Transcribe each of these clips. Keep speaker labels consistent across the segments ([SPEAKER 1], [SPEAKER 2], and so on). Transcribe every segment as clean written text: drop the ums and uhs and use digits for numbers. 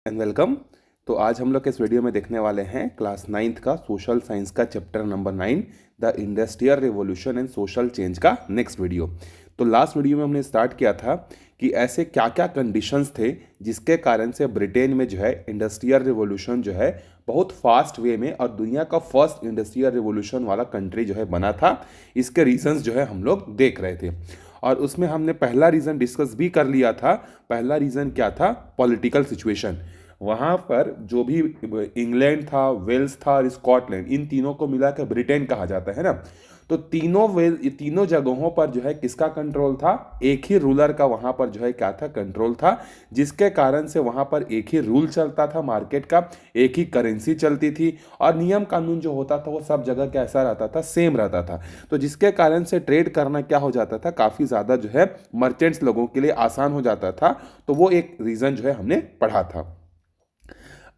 [SPEAKER 1] And welcome. तो आज हम लोग इस वीडियो में देखने वाले हैं क्लास 9th का सोशल साइंस का chapter number 9 the industrial revolution and social change का नेक्स्ट वीडियो। तो लास्ट वीडियो में हमने स्टार्ट किया था कि ऐसे क्या क्या कंडीशंस थे जिसके कारण से ब्रिटेन में जो है इंडस्ट्रियल रिवॉल्यूशन जो है बहुत फास्ट वे में और दुनिया का फर्स्ट इंडस्ट्रियल रिवॉल्यूशन वाला कंट्री जो है बना था। इसके रीजंस जो है हम लोग देख रहे थे और उसमें हमने पहला रीज़न डिस्कस भी कर लिया था। पहला रीज़न क्या था? Political situation. वहाँ पर जो भी इंग्लैंड था, वेल्स था और स्कॉटलैंड, इन तीनों को मिलाकर ब्रिटेन कहा जाता है ना। तो तीनों जगहों पर जो है किसका कंट्रोल था? एक ही रूलर का वहाँ पर जो है क्या था? कंट्रोल था, जिसके कारण से वहाँ पर एक ही रूल चलता था मार्केट का, एक ही करेंसी चलती थी और नियम कानून जो होता था वो सब जगह कैसा रहता था? सेम रहता था। तो जिसके कारण से ट्रेड करना क्या हो जाता था? काफ़ी ज़्यादा जो है मर्चेंट्स लोगों के लिए आसान हो जाता था। तो वो एक रीज़न जो है हमने पढ़ा था।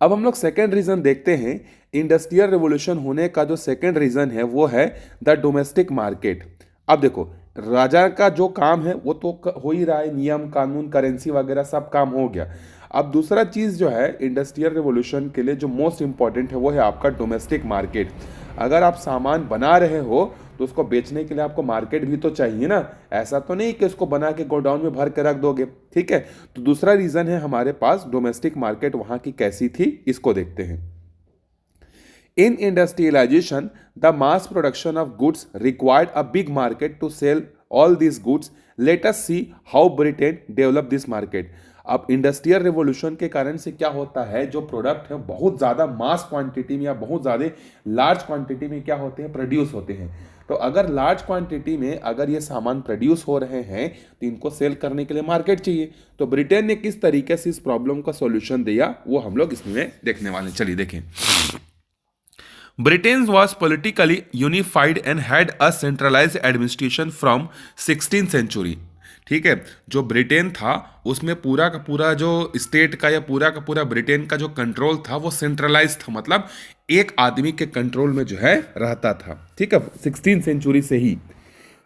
[SPEAKER 1] अब हम लोग सेकेंड रीजन देखते हैं। इंडस्ट्रियल रिवॉल्यूशन होने का जो सेकेंड रीजन है वो है द डोमेस्टिक मार्केट। अब देखो, राजा का जो काम है वो तो हो ही रहा है, नियम कानून करेंसी वगैरह सब काम हो गया। अब दूसरा चीज़ जो है इंडस्ट्रियल रिवॉल्यूशन के लिए जो मोस्ट इंपॉर्टेंट है वो है आपका डोमेस्टिक मार्केट। अगर आप सामान बना रहे हो तो उसको बेचने के लिए आपको मार्केट भी तो चाहिए ना। ऐसा तो नहीं कि उसको बना के गोडाउन में भर के रख दोगे। ठीक है, तो दूसरा रीजन है हमारे पास डोमेस्टिक मार्केट वहां की कैसी थी, इसको देखते हैं। In industrialization, the mass production of goods required a big market to sell all these goods. Let us see how Britain developed this market. अब इंडस्ट्रियल रिवॉल्यूशन के कारण से क्या होता है, जो प्रोडक्ट है बहुत ज़्यादा मास क्वांटिटी में या बहुत ज़्यादा लार्ज क्वांटिटी में क्या होते हैं? प्रोड्यूस होते हैं। तो अगर लार्ज क्वांटिटी में अगर ये सामान प्रोड्यूस हो रहे हैं तो इनको सेल करने के लिए मार्केट चाहिए। तो ब्रिटेन ने किस तरीके से इस प्रॉब्लम का सॉल्यूशन दिया वो हम लोग इसमें देखने वाले हैं। चलिए देखें। Britain was politically unified and had a centralized administration from 16th century। ठीक है, जो ब्रिटेन था उसमें पूरा का पूरा जो स्टेट का या पूरा का पूरा ब्रिटेन का जो कंट्रोल था वो सेंट्रलाइज था, मतलब एक आदमी के कंट्रोल में जो है रहता था। ठीक है, 16th सेंचुरी से ही।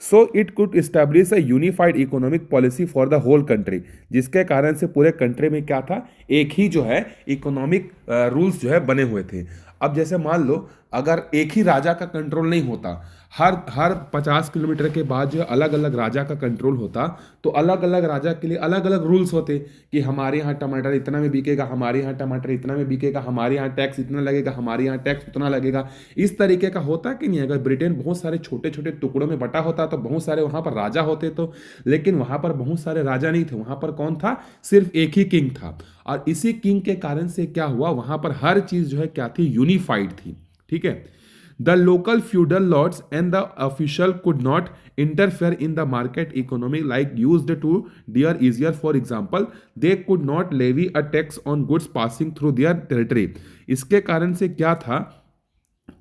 [SPEAKER 1] So it could establish a unified economic policy for the whole country, जिसके कारण से पूरे कंट्री में क्या था? एक ही जो है इकोनॉमिक रूल्स जो है बने हुए थे। अब जैसे मान लो अगर एक ही राजा का कंट्रोल नहीं होता, हर हर 50 किलोमीटर के बाद जो अलग अलग राजा का कंट्रोल होता, तो अलग अलग राजा के लिए अलग अलग रूल्स होते कि हमारे यहाँ टमाटर इतना में बिकेगा, हमारे यहाँ टमाटर इतना में बिकेगा, हमारे यहाँ टैक्स इतना लगेगा, हमारे यहाँ टैक्स उतना लगेगा। इस तरीके का होता कि नहीं? अगर ब्रिटेन बहुत सारे छोटे छोटे टुकड़ों में बटा होता तो बहुत सारे वहाँ पर राजा होते, तो लेकिन वहाँ पर बहुत सारे राजा नहीं थे। वहाँ पर कौन था? सिर्फ एक ही किंग था। और इसी किंग के कारण से क्या हुआ, वहाँ पर हर चीज़ जो है क्या थी? यूनिफाइड थी। ठीक है, the local feudal lords and the official could not interfere in the market economy like used to their easier. For example, they could not levy a tax on goods passing through their territory। इसके कारण से क्या था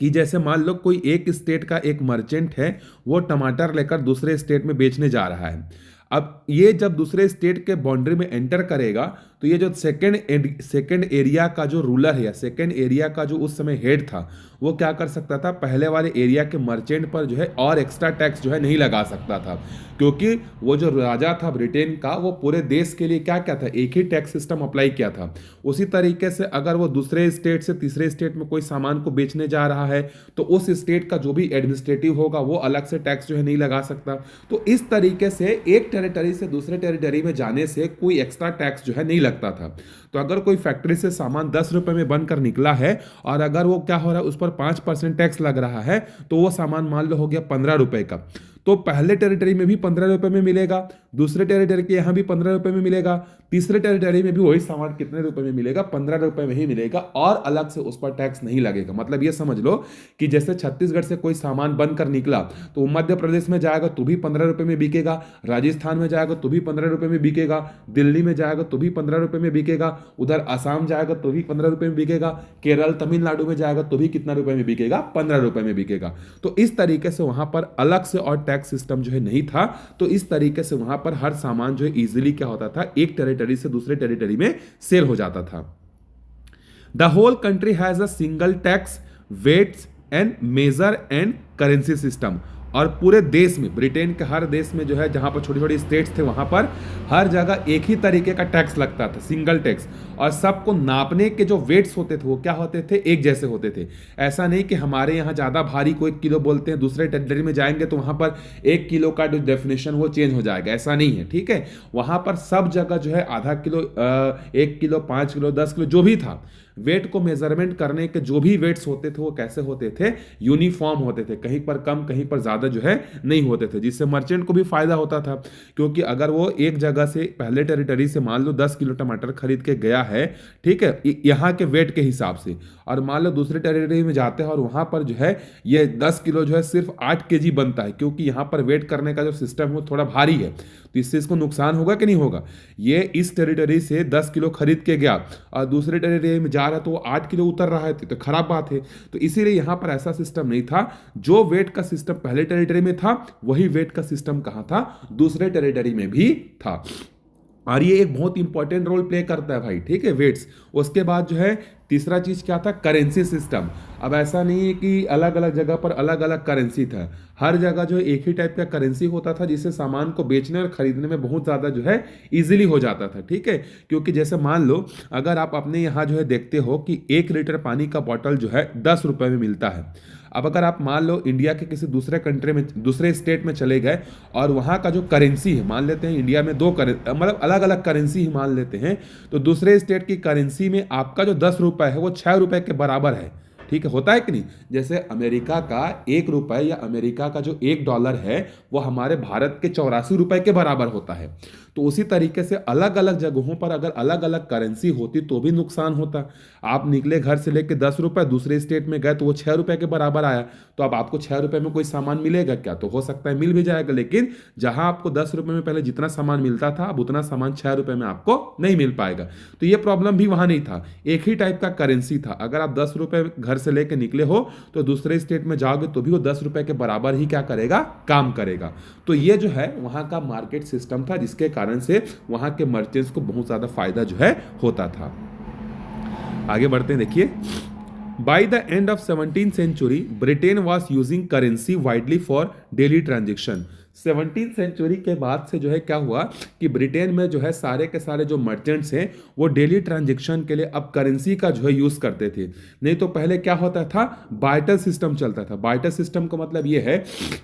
[SPEAKER 1] कि जैसे मान लो कोई एक स्टेट का एक मर्चेंट है, वो टमाटर लेकर दूसरे स्टेट में बेचने जा रहा है। अब ये जब दूसरे स्टेट के बाउंड्री में एंटर करेगा तो ये जो सेकंड एरिया का जो रूलर है या सेकंड एरिया का जो उस समय हेड था, वो क्या कर सकता था? पहले वाले एरिया के मर्चेंट पर जो है और एक्स्ट्रा टैक्स जो है नहीं लगा सकता था, क्योंकि वो जो राजा था ब्रिटेन का वो पूरे देश के लिए क्या क्या था? एक ही टैक्स सिस्टम अप्लाई किया था। उसी तरीके से अगर वो दूसरे स्टेट से तीसरे स्टेट में कोई सामान को बेचने जा रहा है तो उस स्टेट का जो भी एडमिनिस्ट्रेटिव होगा वो अलग से टैक्स जो है नहीं लगा सकता। तो इस तरीके से एक टेरिटरी से दूसरे टेरिटरी में जाने से कोई एक्स्ट्रा टैक्स जो है नहीं लगता था। तो अगर कोई फैक्ट्री से सामान 10 रुपए में बनकर निकला है और अगर वो क्या हो रहा है, उस पर 5% टैक्स लग रहा है, तो वो सामान मान लो हो गया 15 रुपए का। तो पहले टेरिटरी में भी 15 रुपए में मिलेगा, दूसरे टेरिटरी के यहाँ भी 15 रुपए में मिलेगा, तीसरे टेरिटरी में भी वही सामान कितने रुपए में मिलेगा? 15 रुपए में ही मिलेगा और अलग से उस पर टैक्स नहीं लगेगा। मतलब ये समझ लो कि जैसे छत्तीसगढ़ से कोई सामान बनकर निकला तो मध्य प्रदेश में जाएगा तो भी 15 रुपए में बिकेगा, राजस्थान में जाएगा तो भी 15 रुपए में बिकेगा, दिल्ली में जाएगा तो भी 15 रुपए में बिकेगा, उधर असम जाएगा तो भी 15 रुपए में बिकेगा, केरल तमिलनाडु में जाएगा तो भी कितना रुपए में बिकेगा? 15 रुपए में बिकेगा। तो इस तरीके से वहां पर अलग से और टैक्स सिस्टम जो है नहीं था। तो इस तरीके से वहां पर हर सामान जो है इजीली क्या होता था? एक टेरिटरी से दूसरे टेरिटरी में सेल हो जाता था। The whole country has a single tax, weights and measure and currency system. और पूरे देश में, ब्रिटेन के हर देश में जो है जहाँ पर छोटी छोटी स्टेट्स थे वहाँ पर हर जगह एक ही तरीके का टैक्स लगता था, सिंगल टैक्स। और सबको नापने के जो वेट्स होते थे वो क्या होते थे, एक जैसे होते थे। ऐसा नहीं कि हमारे यहाँ ज़्यादा भारी को 1 किलो बोलते हैं, दूसरे टेरिटरी में जाएंगे तो वहाँ पर 1 किलो का जो डेफिनेशन वो चेंज हो जाएगा, ऐसा नहीं है। ठीक है, वहाँ पर सब जगह जो है आधा किलो, 1 किलो, 5 किलो, 10 किलो जो भी था, वेट को मेजरमेंट करने के जो भी वेट्स होते थे वो कैसे होते थे, यूनिफॉर्म होते थे, कहीं पर कम कहीं पर ज़्यादा जो है नहीं होते थे, जिससे मर्चेंट को भी फायदा होता था। क्योंकि अगर वो एक जगह से पहले टेरिटरी से मान लो 10 किलो टमाटर खरीद के गया है, ठीक है, यहाँ के वेट के हिसाब से, और मान लो दूसरे टेरिटरी में जाते हैं और वहाँ पर जो है ये 10 किलो जो है सिर्फ 8 kg बनता है, क्योंकि यहाँ पर वेट करने का जो सिस्टम है वो थोड़ा भारी है, तो इससे इसको नुकसान होगा कि नहीं होगा। ये इस टेरिटरी से 10 किलो खरीद के गया और दूसरे टेरिटरी में जा रहा है तो वो 8 किलो उतर रहा है, तो खराब बात है। तो इसीलिए यहाँ पर ऐसा सिस्टम नहीं था, जो वेट का सिस्टम पहले टेरिटरी में था वही वेट का सिस्टम कहाँ था, दूसरे टेरिटरी में भी था। और ये एक बहुत इंपॉर्टेंट रोल प्ले करता है भाई, ठीक है, वेट्स। उसके बाद जो है तीसरा चीज क्या था, करेंसी सिस्टम। अब ऐसा नहीं है कि अलग अलग जगह पर अलग अलग करेंसी था, हर जगह जो है एक ही टाइप का करेंसी होता था, जिससे सामान को बेचने और खरीदने में बहुत ज़्यादा जो है इजीली हो जाता था। ठीक है, क्योंकि जैसे मान लो अगर आप अपने यहाँ जो है देखते हो कि 1 लीटर पानी का बॉटल जो है 10 रुपये में मिलता है। अब अगर आप मान लो इंडिया के किसी दूसरे कंट्री में, दूसरे स्टेट में चले गए और वहाँ का जो करेंसी है, मान लेते हैं इंडिया में मतलब अलग अलग करेंसी ही मान लेते हैं, तो दूसरे स्टेट की करेंसी में आपका जो 10 रुपये है वो 6 रुपये के बराबर है। ठीक है, होता है कि नहीं। जैसे अमेरिका का 1 रुपये या अमेरिका का जो $1 है वो हमारे भारत के 84 रुपये के बराबर होता है। तो उसी तरीके से अलग अलग जगहों पर अगर अलग अलग करेंसी होती तो भी नुकसान होता। आप निकले घर से लेके 10 रुपये, दूसरे स्टेट में गए तो वो 6 रुपये के बराबर आया, तो अब आपको 6 रुपये में कोई सामान मिलेगा क्या, तो हो सकता है मिल भी जाएगा, लेकिन जहां आपको 10 रुपये में पहले जितना सामान मिलता था अब उतना सामान 6 रुपये में आपको नहीं मिल पाएगा। तो ये प्रॉब्लम भी वहां नहीं था, एक ही टाइप का करेंसी था। अगर आप 10 रुपये घर से लेके निकले हो तो दूसरे स्टेट में जाओगे तो भी वो 10 रुपये के बराबर ही क्या करेगा, काम करेगा। तो ये जो है वहां का मार्केट सिस्टम था, जिसके कारण से वहां के मर्चेंट्स को बहुत ज्यादा फायदा जो है होता था। आगे बढ़ते हैं, देखिए, by the end of 17th century Britain was using currency widely for daily transaction. 17th century के बाद से जो है क्या हुआ कि ब्रिटेन में जो है सारे के सारे जो मर्चेंट्स हैं वो डेली ट्रांजेक्शन के लिए अब करेंसी का जो है यूज़ करते थे। नहीं तो पहले क्या होता था, बार्टर सिस्टम चलता था। बार्टर सिस्टम का मतलब ये है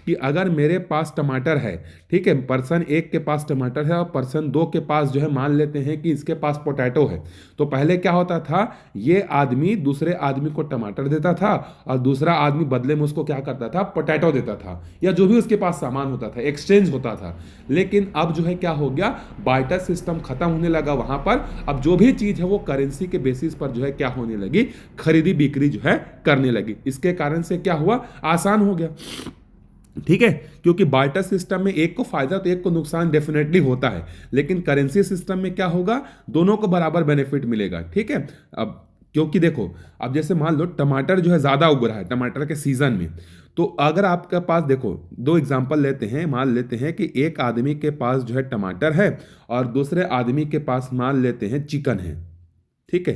[SPEAKER 1] कि अगर मेरे पास टमाटर है, ठीक है, पर्सन 1 के पास टमाटर है और पर्सन 2 के पास जो है मान लेते हैं कि इसके पास पोटैटो है, तो पहले क्या होता था, ये आदमी दूसरे आदमी को टमाटर देता था और दूसरा आदमी बदले में उसको क्या करता था, पोटैटो देता था, या जो भी उसके पास सामान होता था, एक्सचेंज होता था। लेकिन अब जो है क्या हो गया, बार्टर सिस्टम खत्म होने लगा वहां पर। अब जो भी चीज है वो करेंसी के बेसिस पर जो है क्या होने लगी, खरीदी बिक्री जो है करने लगी। इसके कारण से क्या हुआ, आसान हो गया। ठीक है, क्योंकि बार्टर सिस्टम में एक को फायदा तो एक को नुकसान डेफिनेटली होता है, लेकिन करेंसी सिस्टम में क्या होगा, दोनों को बराबर बेनिफिट मिलेगा। ठीक है, अब क्योंकि देखो, अब जैसे मान लो टमाटर जो है ज्यादा उग रहा है टमाटर के सीजन में, तो अगर आपके पास, देखो 2 एग्जांपल लेते हैं, मान लेते हैं कि एक आदमी के पास जो है टमाटर है और दूसरे आदमी के पास मान लेते हैं चिकन है। ठीक है,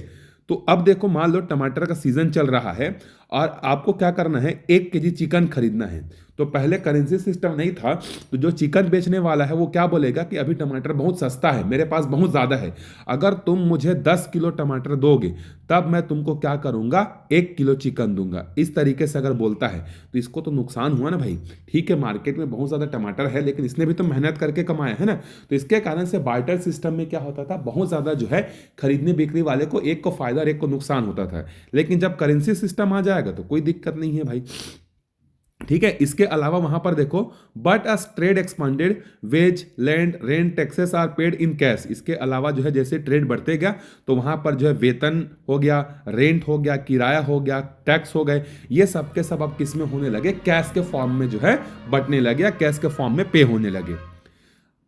[SPEAKER 1] तो अब देखो मान लो टमाटर का सीजन चल रहा है और आपको क्या करना है, 1 kg चिकन खरीदना है। तो पहले करेंसी सिस्टम नहीं था, तो जो चिकन बेचने वाला है वो क्या बोलेगा कि अभी टमाटर बहुत सस्ता है, मेरे पास बहुत ज़्यादा है, अगर तुम मुझे 10 किलो टमाटर दोगे तब मैं तुमको क्या करूंगा, 1 किलो चिकन दूंगा। इस तरीके से अगर बोलता है तो इसको तो नुकसान हुआ ना भाई। ठीक है, मार्केट में बहुत ज़्यादा टमाटर है लेकिन इसने भी तो मेहनत करके कमाया है ना। तो इसके कारण से बार्टर सिस्टम में क्या होता था, बहुत ज़्यादा जो है खरीदने बिक्री वाले को एक को फायदा और एक को नुकसान होता था। लेकिन जब करेंसी सिस्टम आ जाएगा तो कोई दिक्कत नहीं है भाई। ठीक है, इसके अलावा वहां पर देखो, but as trade expanded wages land rent taxes are paid in cash. इसके अलावा जो है जैसे ट्रेड बढ़ते गया तो वहां पर जो है वेतन हो गया, रेंट हो गया, किराया हो गया, टैक्स हो गए, ये सब के सब अब किस में होने लगे, कैश के फॉर्म में जो है बटने लगे, कैश के फॉर्म में पे होने लगे।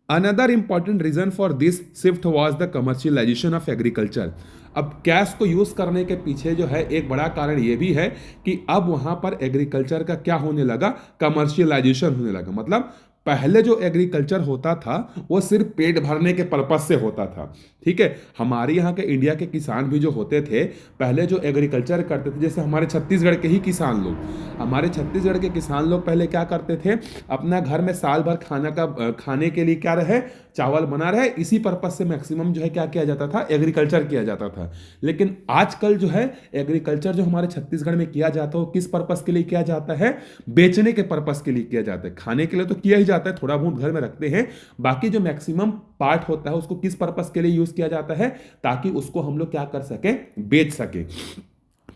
[SPEAKER 1] Another important reason for this shift was the commercialisation of agriculture. अब कैश को यूज करने के पीछे जो है एक बड़ा कारण ये भी है कि अब वहां पर एग्रीकल्चर का क्या होने लगा, कमर्शियलाइजेशन होने लगा। मतलब पहले जो एग्रीकल्चर होता था वो सिर्फ पेट भरने के पर्पज से होता था। ठीक है, हमारे यहाँ के इंडिया के किसान भी जो होते थे पहले जो एग्रीकल्चर करते थे, जैसे हमारे छत्तीसगढ़ के ही किसान लोग, हमारे छत्तीसगढ़ के किसान लोग पहले क्या करते थे, अपना घर में साल भर खाने के लिए क्या रहे, चावल बना रहे, इसी पर्पज से मैक्सिमम जो है क्या किया जाता था, एग्रीकल्चर किया जाता था। लेकिन आजकल जो है एग्रीकल्चर जो हमारे छत्तीसगढ़ में किया जाता है वो किस पर्पज के लिए किया जाता है, बेचने के पर्पज के लिए किया जाता है। खाने के लिए तो किया ही जाता है, थोड़ा बहुत घर में रखते हैं, बाकी जो मैक्सिमम पार्ट होता है उसको किस पर्पज के लिए यूज किया जाता है, ताकि उसको हम लोग क्या कर सके, बेच सके।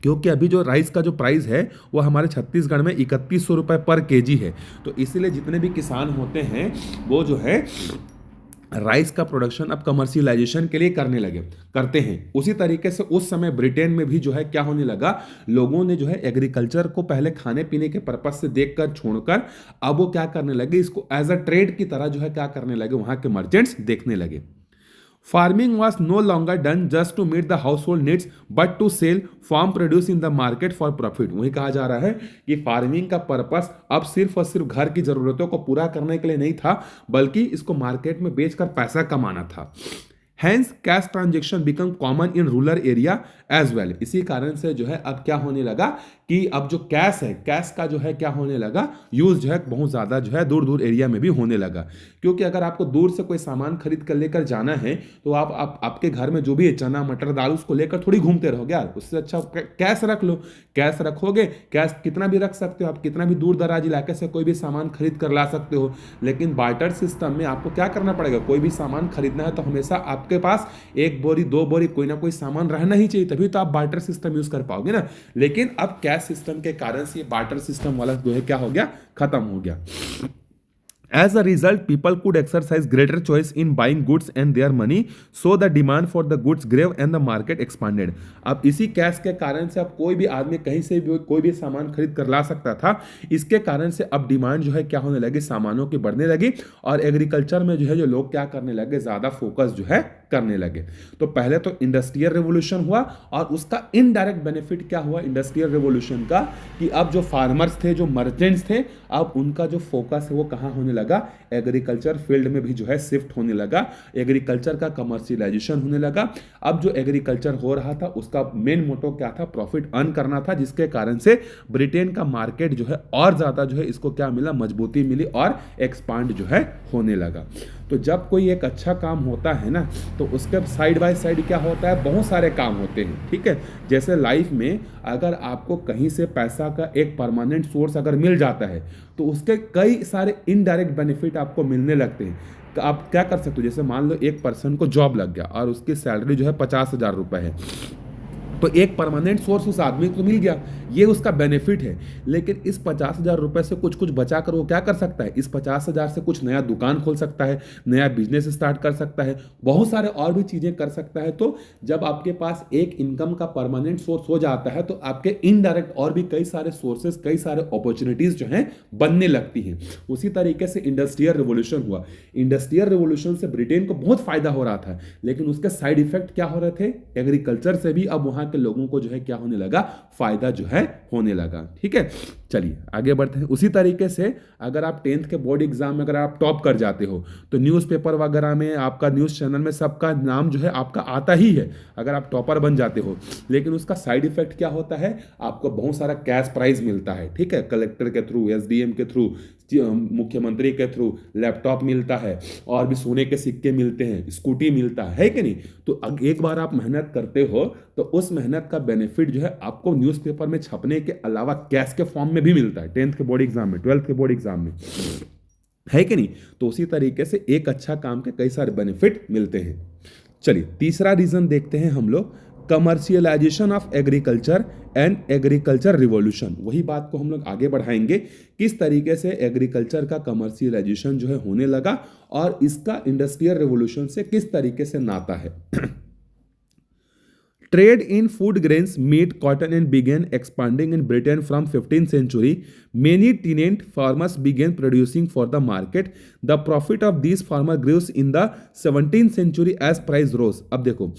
[SPEAKER 1] क्योंकि अभी जो राइस का जो प्राइस है वो हमारे छत्तीसगढ़ में 3100 रुपये पर केजी है। तो इसीलिए जितने भी किसान होते हैं वो जो है राइस का प्रोडक्शन अब कमर्शियलाइजेशन के लिए करते हैं। उसी तरीके से उस समय ब्रिटेन में भी जो है क्या होने लगा, लोगों ने जो है एग्रीकल्चर को पहले खाने पीने के पर्पज से देखकर छोड़कर अब वो क्या करने लगे, इसको एज अ ट्रेड की तरह जो है क्या करने लगे, वहां के मर्चेंट्स देखने लगे। Farming was no longer done just to meet the household needs but to sell farm produce in the market for profit। वही कहा जा रहा है कि फार्मिंग का पर्पस अब सिर्फ और सिर्फ घर की जरूरतों को पूरा करने के लिए नहीं था, बल्कि इसको मार्केट में बेचकर पैसा कमाना था। Hence cash transaction become common in rural area as well. इसी कारण से जो है अब क्या होने लगा कि अब जो कैश है, कैश का जो है क्या होने लगा, यूज जो है बहुत ज्यादा जो है दूर दूर एरिया में भी होने लगा। क्योंकि अगर आपको दूर से कोई सामान खरीद कर लेकर जाना है तो आप आपके घर में जो भी है चना मटर दाल उसको लेकर थोड़ी घूमते रहोगे यार, उससे अच्छा कैश रख लो। कैश रखोगे, कैश कितना भी रख सकते हो आप, कितना भी दूर दराज इलाके से कोई भी सामान खरीद कर ला सकते हो। लेकिन बार्टर सिस्टम में आपको क्या करना पड़ेगा, कोई भी सामान खरीदना है तो हमेशा आपके पास एक बोरी दो बोरी कोई ना कोई सामान रहना ही चाहिए, तभी तो आप बार्टर सिस्टम यूज कर पाओगे ना। लेकिन अब कैश सिस्टम के कारण से ये बार्टर सिस्टम वाला जो है क्या हो गया, खत्म हो गया। As a result, people could exercise greater choice in buying goods and their money, so the demand for the goods grew and the market expanded। अब इसी कैश के कारण से अब कोई भी आदमी कहीं से भी कोई भी सामान खरीद कर ला सकता था। इसके कारण से अब डिमांड जो है क्या होने लगी, सामानों की बढ़ने लगी, और एग्रीकल्चर में जो है जो लोग क्या करने लगे, ज्यादा फोकस जो है करने लगे। तो पहले तो इंडस्ट्रियल रेवोल्यूशन हुआ, और उसका इनडायरेक्ट बेनिफिट क्या हुआ इंडस्ट्रियल रेवोल्यूशन का, कि अब जो फार्मर्स थे, जो मर्चेंट्स थे, अब उनका जो फोकस है वो कहाँ होने लगा, एग्रीकल्चर फील्ड में भी जो है शिफ्ट होने लगा। एग्रीकल्चर का कमर्शियलाइजेशन होने लगा। अब जो एग्रीकल्चर हो रहा था उसका मेन मोटो क्या था, प्रॉफिट अर्न करना था, जिसके कारण से ब्रिटेन का मार्केट जो है और ज्यादा जो है इसको क्या मिला, मजबूती मिली और एक्सपांड जो है होने लगा। तो जब कोई एक अच्छा काम होता है ना, तो उसके साइड बाय साइड क्या होता है, बहुत सारे काम होते हैं। ठीक है, जैसे लाइफ में अगर आपको कहीं से पैसा का एक परमानेंट सोर्स अगर मिल जाता है तो उसके कई सारे इनडायरेक्ट बेनिफिट आपको मिलने लगते हैं। तो आप क्या कर सकते हो, जैसे मान लो एक पर्सन को जॉब लग गया और उसकी सैलरी जो है 50,000 रुपये है, तो एक परमानेंट सोर्स उस आदमी को मिल गया, ये उसका बेनिफिट है। लेकिन इस 50,000 रुपए से कुछ कुछ बचाकर वो क्या कर सकता है, इस 50,000 से कुछ नया दुकान खोल सकता है, नया बिजनेस स्टार्ट कर सकता है, बहुत सारे और भी चीजें कर सकता है। तो जब आपके पास एक इनकम का परमानेंट सोर्स हो जाता है तो आपके इनडायरेक्ट और भी कई सारे सोर्सेस, कई सारे अपॉर्चुनिटीज जो हैं बनने लगती हैं। उसी तरीके से इंडस्ट्रियल रिवोल्यूशन हुआ। इंडस्ट्रियल रिवोल्यूशन से ब्रिटेन को बहुत फायदा हो रहा था, लेकिन उसके साइड इफेक्ट क्या हो रहे थे, एग्रीकल्चर से भी अब वहां के लोगों को जो है क्या होने लगा, फायदा जो है होने लगा। ठीक है, चलिए आगे बढ़ते हैं। उसी तरीके से अगर आप 10th के बोर्ड एग्जाम में अगर आप टॉप कर जाते हो तो न्यूज़पेपर वगैरह में, आपका न्यूज़ चैनल में सबका नाम जो है आपका आता ही है अगर आप टॉपर बन जाते हो। लेकिन उसका साइड इफेक्ट क्या होता है, आपको बहुत सारा कैश प्राइज मिलता है। ठीक है, कलेक्टर के थ्रू, एसडीएम के थ्रू, मुख्यमंत्री के थ्रू लैपटॉप मिलता है, और भी सोने के सिक्के मिलते हैं, स्कूटी मिलता है कि नहीं। तो एक बार आप मेहनत करते हो तो उस मेहनत का बेनिफिट जो है आपको न्यूज़पेपर में छपने के अलावा कैश के फॉर्म में भी मिलता है, 10th के बोर्ड एग्जाम में, 12th के बोर्ड एग्जाम में, है कि नहीं। तो उसी तरीके से एक अच्छा काम के कई सारे बेनिफिट मिलते हैं। चलिए तीसरा रीजन देखते हैं हम लोग, commercialisation of agriculture and agriculture revolution. वही बात को हम लोग आगे बढ़ाएंगे, किस तरीके से एग्रीकल्चर का कमर्शियलाइजेशन जो है होने लगा और इसका इंडस्ट्रियल रिवॉल्यूशन से किस तरीके से नाता है। Trade in food grains, meat, cotton and began expanding in Britain from 15th century. Many tenant farmers began producing for the market. The profit of these farmers grew in the 17th century as price rose। अब देखो,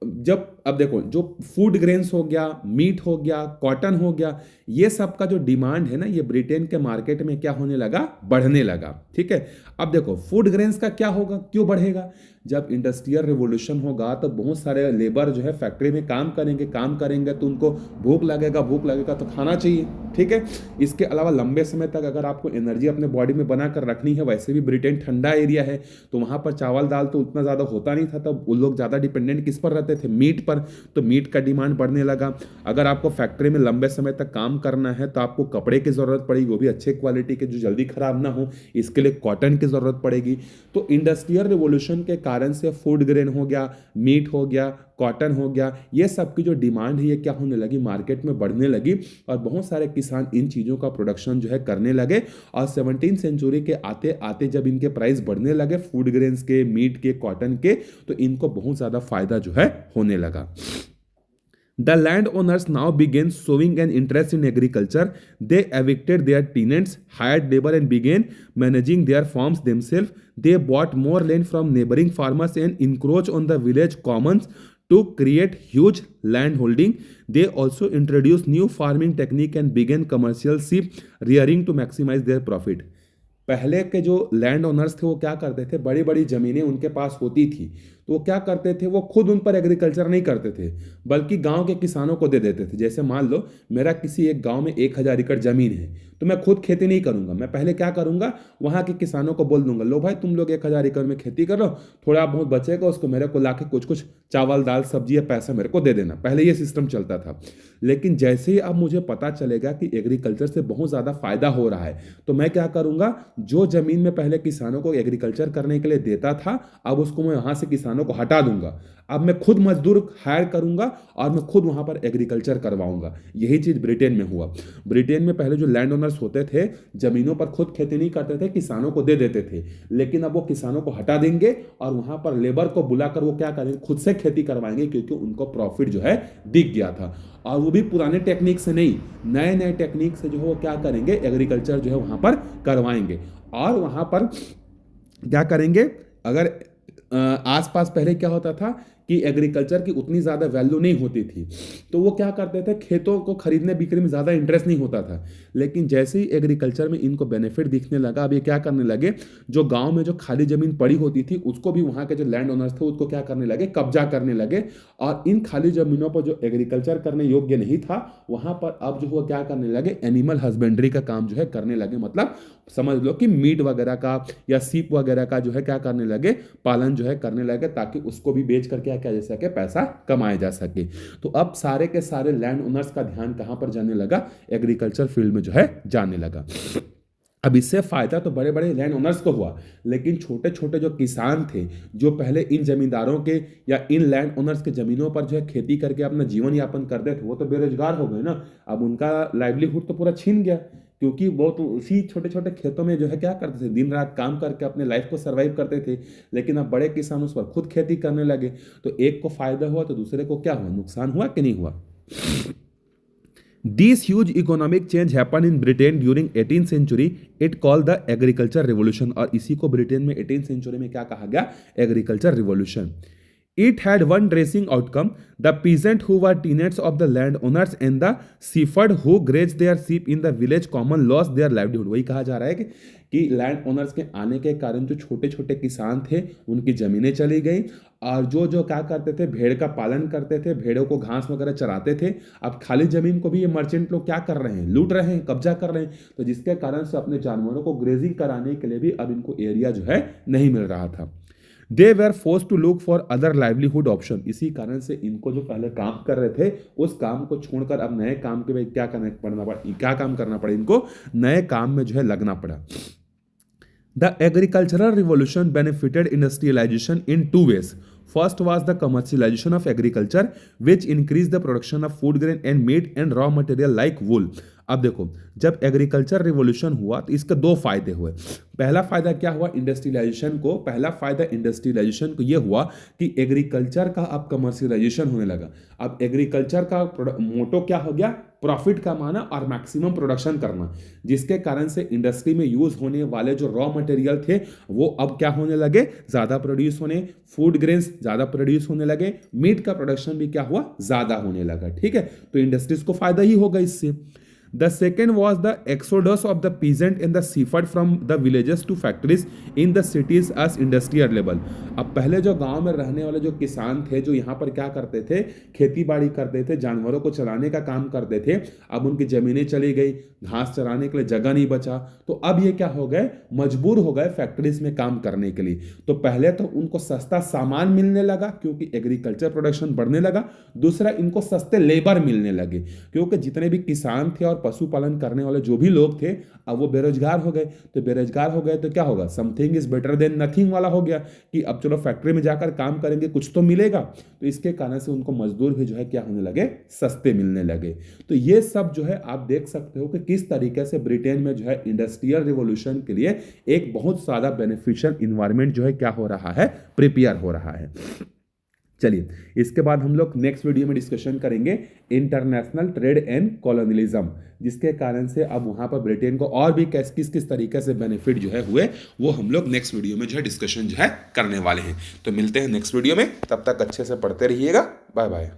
[SPEAKER 1] जब अब देखो, जो food grains हो गया, meet हो गया, कॉटन हो गया, ये सब का जो डिमांड है ना, ये ब्रिटेन के मार्केट में क्या होने लगा, बढ़ने लगा। ठीक है। अब देखो फूड ग्रेन्स का क्या होगा, क्यों बढ़ेगा? जब इंडस्ट्रियल रिवोल्यूशन होगा तो बहुत सारे लेबर जो है फैक्ट्री में काम करेंगे तो उनको भूख लगेगा तो खाना चाहिए। ठीक है। इसके अलावा लंबे समय तक अगर आपको एनर्जी अपने बॉडी में बना कर रखनी है, वैसे भी ब्रिटेन ठंडा एरिया है, तो वहाँ पर चावल दाल तो उतना ज़्यादा होता नहीं था, तब उन लोग ज़्यादा डिपेंडेंट किस पर रहते थे, मीट पर। तो मीट का डिमांड बढ़ने लगा। अगर आपको फैक्ट्री में लंबे समय तक काम करना है तो आपको कपड़े की ज़रूरत पड़ेगी, वो भी अच्छे क्वालिटी के जो जल्दी खराब ना हो, इसके लिए कॉटन की ज़रूरत पड़ेगी। तो इंडस्ट्रियल रिवोल्यूशन के कारण से फूड ग्रेन हो गया, मीट हो गया, कॉटन हो गया, ये सब की जो डिमांड है ये क्या होने लगी, मार्केट में बढ़ने लगी। और बहुत सारे किसान इन चीज़ों का प्रोडक्शन जो है करने लगे। और 17वीं सेंचुरी के आते आते जब इनके प्राइस बढ़ने लगे, फूड ग्रेन्स के, मीट के, कॉटन के, तो इनको बहुत ज़्यादा फायदा जो है होने लगा। The landowners now began showing an interest in agriculture. They evicted their tenants, hired labor, and began managing their farms themselves. They bought more land from neighboring farmers and encroached on the village commons to create huge land holding. They also introduced new farming technique and began commercial sheep rearing to maximize their profit. पहले के जो land owners थे वो क्या करते थे, बड़ी बड़ी ज़मीनें उनके पास होती थी, तो वो क्या करते थे, वो खुद उन पर एग्रीकल्चर नहीं करते थे, बल्कि गांव के किसानों को दे देते थे। जैसे मान लो मेरा किसी एक गांव में 1000 एकड़ ज़मीन है, तो मैं खुद खेती नहीं करूंगा, मैं पहले क्या करूंगा, वहां के किसानों को बोल दूंगा, लो भाई तुम लोग 1000 एकड़ में खेती कर लो, थोड़ा बहुत बचेगा उसको मेरे को ला के कुछ कुछ चावल दाल सब्जी या पैसा मेरे को दे देना। पहले ये सिस्टम चलता था। लेकिन जैसे ही अब मुझे पता चलेगा कि एग्रीकल्चर से बहुत ज़्यादा फायदा हो रहा है, तो मैं क्या करूंगा, जो ज़मीन में पहले किसानों को एग्रीकल्चर करने के लिए देता था, अब उसको मैं वहाँ से किसानों को हटा दूंगा। अब मैं खुद मजदूर हायर करूंगा और मैं खुद वहाँ पर एग्रीकल्चर करवाऊंगा। यही चीज़ ब्रिटेन में हुआ। ब्रिटेन में पहले जो लैंड ओनर्स होते थे, ज़मीनों पर खुद खेती नहीं करते थे, किसानों को दे देते थे। लेकिन अब वो किसानों को हटा देंगे और वहाँ पर लेबर को बुलाकर वो क्या करेंगे, खुद से खेती करवाएंगे, क्योंकि उनको प्रॉफिट जो है दिख गया था। और वो भी पुराने टेक्निक से नहीं, नए नए टेक्निक से जो है वो क्या करेंगे, एग्रीकल्चर जो है वहाँ पर करवाएंगे। और वहाँ पर क्या करेंगे, अगर आसपास पहले क्या होता था कि एग्रीकल्चर की उतनी ज़्यादा वैल्यू नहीं होती थी, तो वो क्या करते थे, खेतों को खरीदने बिक्री में ज़्यादा इंटरेस्ट नहीं होता था। लेकिन जैसे ही एग्रीकल्चर में इनको बेनिफिट दिखने लगा, अब ये क्या करने लगे, जो गांव में जो खाली ज़मीन पड़ी होती थी उसको भी वहाँ के जो लैंड ओनर्स थे उसको क्या करने लगे, कब्जा करने लगे। और इन खाली ज़मीनों पर जो एग्रीकल्चर करने योग्य नहीं था, वहाँ पर अब जो वो क्या करने लगे, एनिमल हस्बेंड्री का काम जो है करने लगे। मतलब समझ लो कि मीट वगैरह का या सीप वगैरह का जो है क्या करने लगे, पालन जो है करने लगे, ताकि उसको भी बेच करके क्या जा सके, पैसा कमाया जा सके। तो अब सारे के सारे लैंड ओनर्स का ध्यान कहां पर जाने लगा, एग्रीकल्चर फील्ड में जो है जाने लगा। अब इससे फायदा तो बड़े बड़े लैंड ओनर्स को हुआ, लेकिन छोटे छोटे जो किसान थे, जो पहले इन जमींदारों के या इन लैंड ओनर्स के जमीनों पर जो है खेती करके अपना जीवन यापन करते थे, वो तो बेरोजगार हो गए ना। अब उनका लाइवलीहुड तो पूरा छीन गया, क्योंकि वो तो उसी छोटे छोटे खेतों में जो है क्या करते थे, दिन रात काम करके अपने लाइफ को सर्वाइव करते थे। लेकिन अब बड़े किसान उस पर खुद खेती करने लगे, तो एक को फायदा हुआ तो दूसरे को क्या हुआ, नुकसान हुआ कि नहीं हुआ। This huge economic change happened in Britain during 18th century. It called the agriculture revolution, और इसी को ब्रिटेन में 18th century में क्या कहा गया, agriculture revolution. It had one dressing outcome. The peasant who were tenants of the landowners and the shepherd who grazed their sheep in the village common lost their livelihood. वही कहा जा रहा है कि लैंड ओनर्स के आने के कारण जो छोटे छोटे किसान थे उनकी ज़मीनें चली गई, और जो जो क्या करते थे, भेड़ का पालन करते थे, भेड़ों को घास वगैरह चराते थे, अब खाली ज़मीन को भी ये मर्चेंट लोग क्या कर रहे हैं, लूट रहे हैं, कब्जा कर रहे हैं। तो जिसके कारण से अपने जानवरों को ग्रेजिंग कराने के लिए भी अब इनको एरिया जो है नहीं मिल रहा था। They were force to look for other livelihood option. इसी कारण से इनको जो पहले काम कर रहे थे उस काम को छोड़कर अब नए काम के लिए क्या काम करना पड़ा, इनको नए काम में जो है लगना पड़ा। The agricultural revolution benefited industrialization in two ways. First was the commercialization of agriculture, which increased the production of food grain and meat and raw material like wool. अब देखो, जब एग्रीकल्चर रिवॉल्यूशन हुआ तो इसके दो फायदे हुए। पहला फायदा क्या हुआ इंडस्ट्रियलाइजेशन को, पहला फायदा इंडस्ट्रियलाइजेशन को यह हुआ कि एग्रीकल्चर का अब कमर्शियलाइजेशन होने लगा। अब एग्रीकल्चर का मोटो क्या हो गया, प्रॉफिट कमाना और मैक्सिमम प्रोडक्शन करना, जिसके कारण से इंडस्ट्री में यूज होने वाले जो रॉ मटेरियल थे वो अब क्या होने लगे, ज्यादा प्रोड्यूस होने, फूड ग्रेन्स ज्यादा प्रोड्यूस होने लगे, मीट का प्रोडक्शन भी क्या हुआ, ज्यादा होने लगा। ठीक है, तो इंडस्ट्रीज को फायदा ही होगा इससे। The second was the exodus of the peasant and the seafared from the villages to factories in the cities as industrial level। अब पहले जो गांव में रहने वाले जो किसान थे, जो यहाँ पर क्या करते थे, खेती बाड़ी करते थे, जानवरों को चराने का काम करते थे, अब उनकी जमीनें चली गई, घास चराने के लिए जगह नहीं बचा, तो अब ये क्या हो गए, मजबूर हो गए फैक्ट्रीज में काम करने के लिए। तो पहले तो उनको सस्ता सामान मिलने लगा क्योंकि एग्रीकल्चर प्रोडक्शन बढ़ने लगा, दूसरा इनको सस्ते लेबर मिलने लगे क्योंकि जितने भी किसान थे और पशुपालन करने वाले जो भी लोग थे अब वो बेरोजगार हो गए। तो बेरोजगार हो गए तो क्या होगा, something is better than nothing वाला हो गया कि अब चलो फैक्ट्री में जाकर काम करेंगे कुछ तो मिलेगा। तो इसके कारण से उनको मजदूर भी जो है क्या होने लगे, सस्ते मिलने लगे। तो ये सब जो है आप देख सकते हो कि किस तरीके से ब्रिटेन में जो है इंडस्ट्रियल रिवॉल्यूशन के लिए एक बहुत ज्यादा बेनिफिशियल इन्वायरमेंट जो है क्या हो रहा है, प्रिपेयर हो रहा है। चलिए, इसके बाद हम लोग नेक्स्ट वीडियो में डिस्कशन करेंगे इंटरनेशनल ट्रेड एंड कॉलोनियलिज्म, जिसके कारण से अब वहां पर ब्रिटेन को और भी किस किस तरीके से बेनिफिट जो है हुए, वो हम लोग नेक्स्ट वीडियो में जो है डिस्कशन जो है करने वाले हैं। तो मिलते हैं नेक्स्ट वीडियो में, तब तक अच्छे से पढ़ते रहिएगा। Bye bye.